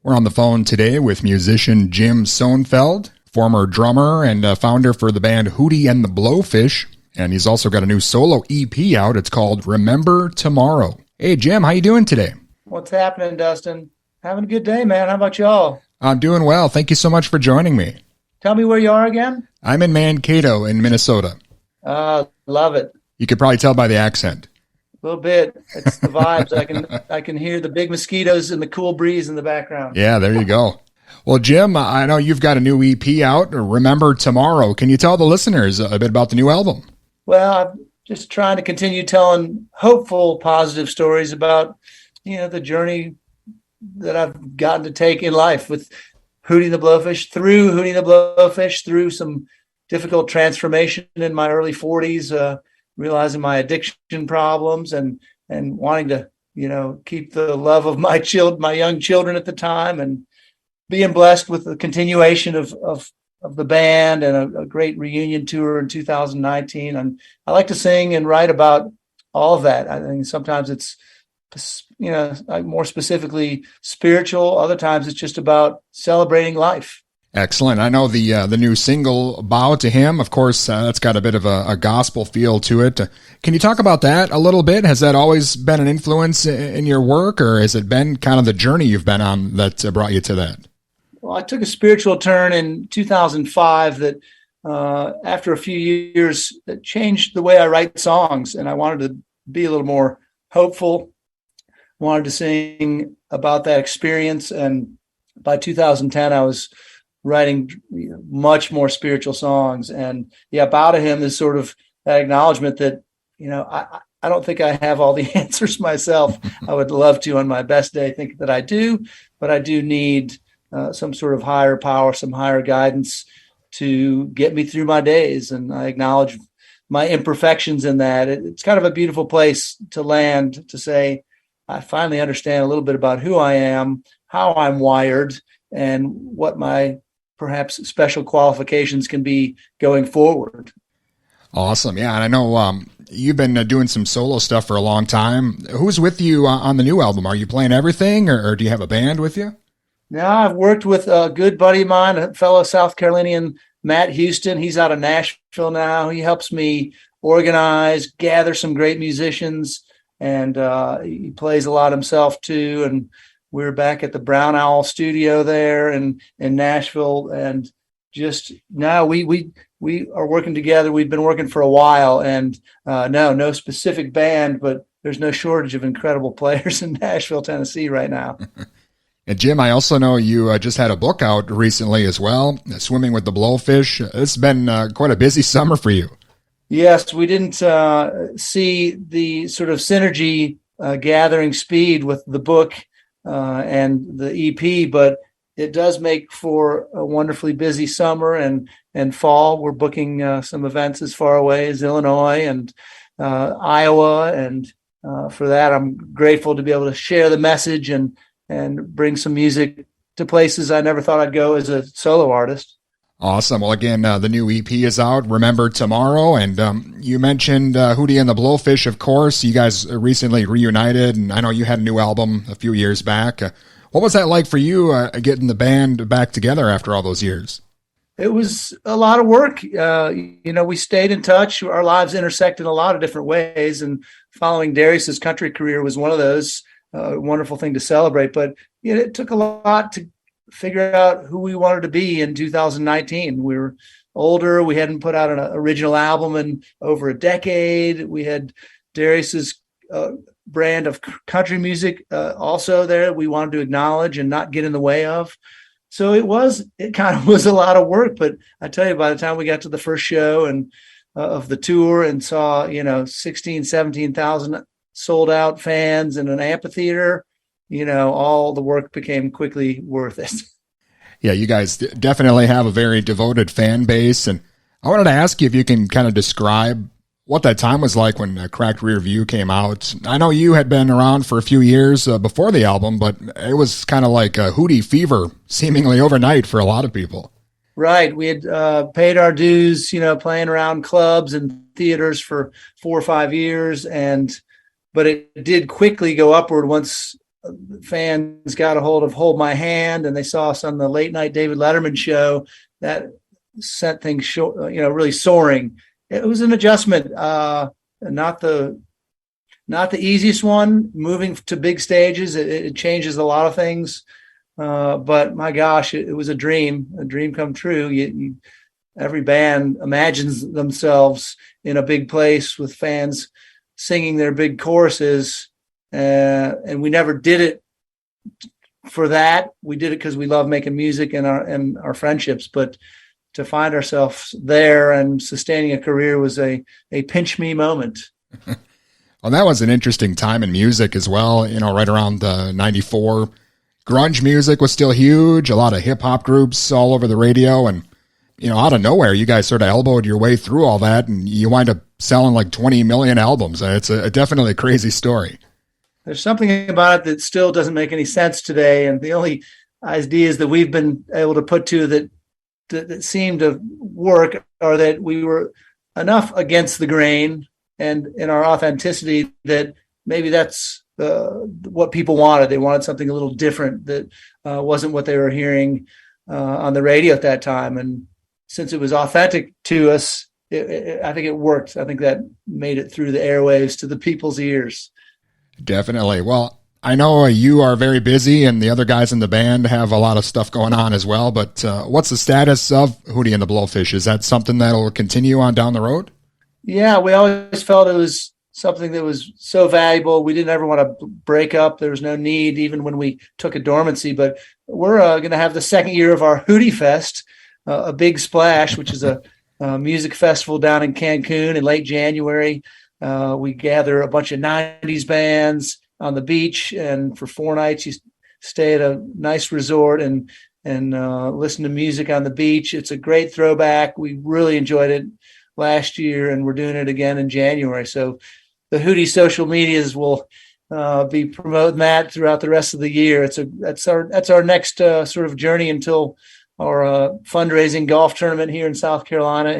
We're on the phone today with musician Jim Sonefeld, former drummer and founder for the band Hootie and the Blowfish, and he's also got a new solo EP out. It's called Remember Tomorrow. Hey, Jim, how you doing today? What's happening, Dustin? Having a good day, man. How about y'all? I'm doing well. Thank you so much for joining me. Tell me where you are again. I'm in Mankato in Minnesota. Love it. You could probably tell by the accent. A little bit. It's the vibes. I can hear the big mosquitoes and the cool breeze in the background. Yeah, there you go. Well, Jim, I know you've got a new EP out, Remember Tomorrow. Can you tell the listeners a bit about the new album? Well, I'm just trying to continue telling hopeful, positive stories about, the journey that I've gotten to take in life with Hootie the Blowfish, through some difficult transformation in my early 40s, realizing my addiction problems and wanting to, keep the love of my young children at the time, and being blessed with the continuation of the band and a great reunion tour in 2019. And I like to sing and write about all of that. I think sometimes it's, more specifically spiritual. Other times it's just about celebrating life. Excellent. I know the new single, Bow to Him, of course, that's got a bit of a gospel feel to it. Can you talk about that a little bit? Has that always been an influence in your work, or has it been kind of the journey you've been on that brought you to that? Well, I took a spiritual turn in 2005 that after a few years, it changed the way I write songs, and I wanted to be a little more hopeful, wanted to sing about that experience. And by 2010, I was writing much more spiritual songs. And Bow to Him is sort of that acknowledgement that, I don't think I have all the answers myself. I would love to on my best day think that I do, but I do need some sort of higher power, some higher guidance to get me through my days. And I acknowledge my imperfections in that. It's kind of a beautiful place to land, to say, I finally understand a little bit about who I am, how I'm wired, and what my perhaps special qualifications can be going forward. Awesome. Yeah. And I know you've been doing some solo stuff for a long time. Who's with you on the new album? Are you playing everything, or do you have a band with you? Now, I've worked with a good buddy of mine, a fellow South Carolinian, Matt Houston. He's out of Nashville now. He helps me organize, gather some great musicians, and he plays a lot himself too. And we're back at the Brown Owl studio there in Nashville, and just now we are working together. We've been working for a while, and no specific band, but there's no shortage of incredible players in Nashville, Tennessee right now. And Jim, I also know you just had a book out recently as well, Swimming with the Blowfish. It's been quite a busy summer for you. Yes, we didn't see the sort of synergy gathering speed with the book and the EP, but it does make for a wonderfully busy summer and fall. We're booking some events as far away as Illinois and Iowa, and for that I'm grateful to be able to share the message and bring some music to places I never thought I'd go as a solo artist. Awesome. Well, again, the new EP is out, Remember Tomorrow, and you mentioned Hootie and the Blowfish, of course. You guys recently reunited, and I know you had a new album a few years back. What was that like for you, getting the band back together after all those years? It was a lot of work. We stayed in touch. Our lives intersected in a lot of different ways, and following Darius's country career was one of those. Wonderful thing to celebrate, but it took a lot to figure out who we wanted to be in 2019. We were older. We hadn't put out an original album in over a decade. We had Darius's brand of country music also there we wanted to acknowledge and not get in the way of. So it kind of was a lot of work, but I tell you, by the time we got to the first show and of the tour and saw, 16, 17,000 sold out fans in an amphitheater, all the work became quickly worth it. Yeah, you guys definitely have a very devoted fan base. And I wanted to ask you if you can kind of describe what that time was like when Cracked Rear View came out. I know you had been around for a few years before the album, but it was kind of like a Hootie fever seemingly overnight for a lot of people. Right. We had paid our dues, playing around clubs and theaters for 4 or 5 years. But it did quickly go upward once fans got a hold of Hold My Hand and they saw us on the late night David Letterman show, that sent things, really soaring. It was an adjustment, not the easiest one. Moving to big stages, it changes a lot of things. But my gosh, it was a dream come true. Every band imagines themselves in a big place with fans singing their big choruses. And we never did it for that. We did it because we love making music and our friendships. But to find ourselves there and sustaining a career was a pinch me moment. Well, that was an interesting time in music as well. Right around 94, grunge music was still huge. A lot of hip hop groups all over the radio, and out of nowhere, you guys sort of elbowed your way through all that, and you wind up selling like 20 million albums. It's definitely a crazy story. There's something about it that still doesn't make any sense today, and the only ideas that we've been able to put to that seem to work are that we were enough against the grain and in our authenticity that maybe that's what people wanted. They wanted something a little different that wasn't what they were hearing on the radio at that time. And since it was authentic to us, I think it worked. I think that made it through the airwaves to the people's ears. Definitely. Well, I know you are very busy and the other guys in the band have a lot of stuff going on as well, but what's the status of Hootie and the Blowfish? Is that something that will continue on down the road? Yeah, we always felt it was something that was so valuable. We didn't ever want to break up. There was no need, even when we took a dormancy. But we're going to have the second year of our Hootie Fest, a Big Splash, which is a music festival down in Cancun in late January. We gather a bunch of 90s bands on the beach, and for 4 nights you stay at a nice resort and listen to music on the beach. It's a great throwback. We really enjoyed it last year, and we're doing it again in January. So the Hootie social medias will be promoting that throughout the rest of the year. That's our next sort of journey until our fundraising golf tournament here in South Carolina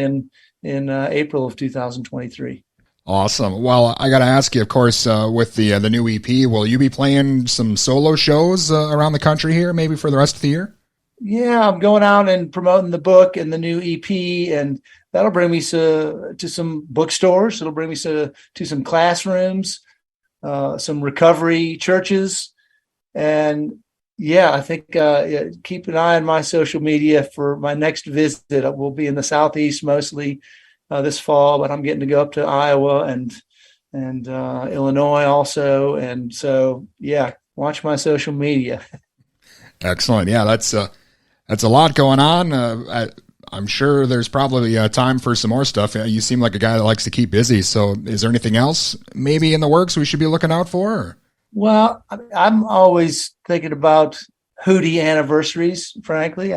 in April of 2023. Awesome. Well, I got to ask you, of course, with the new EP, will you be playing some solo shows around the country here, maybe for the rest of the year? Yeah, I'm going out and promoting the book and the new EP, and that'll bring me to some bookstores. It'll bring me to some classrooms, some recovery churches. And yeah, I think keep an eye on my social media for my next visit. We'll be in the Southeast mostly this fall, but I'm getting to go up to Iowa and Illinois also. And so, yeah, watch my social media. Excellent. Yeah, that's a lot going on. I'm sure there's probably time for some more stuff. You seem like a guy that likes to keep busy. So is there anything else maybe in the works we should be looking out for? Or? Well, I'm always thinking about Hootie anniversaries, frankly.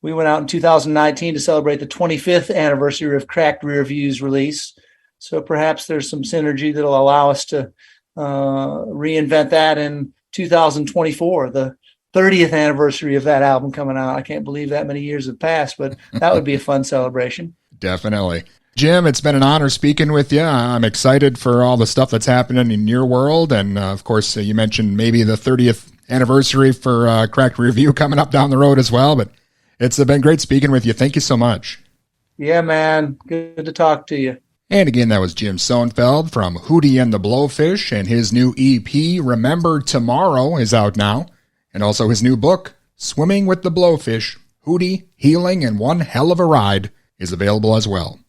We went out in 2019 to celebrate the 25th anniversary of Cracked Rear View's release. So perhaps there's some synergy that'll allow us to reinvent that in 2024, the 30th anniversary of that album coming out. I can't believe that many years have passed, but that would be a fun celebration. Definitely. Jim, it's been an honor speaking with you. I'm excited for all the stuff that's happening in your world. And of course, you mentioned maybe the 30th anniversary for Cracked Rear View coming up down the road as well. But it's been great speaking with you. Thank you so much. Yeah, man. Good to talk to you. And again, that was Jim Sonefeld from Hootie and the Blowfish, and his new EP, Remember Tomorrow, is out now. And also his new book, Swimming with the Blowfish, Hootie, Healing, and One Hell of a Ride, is available as well.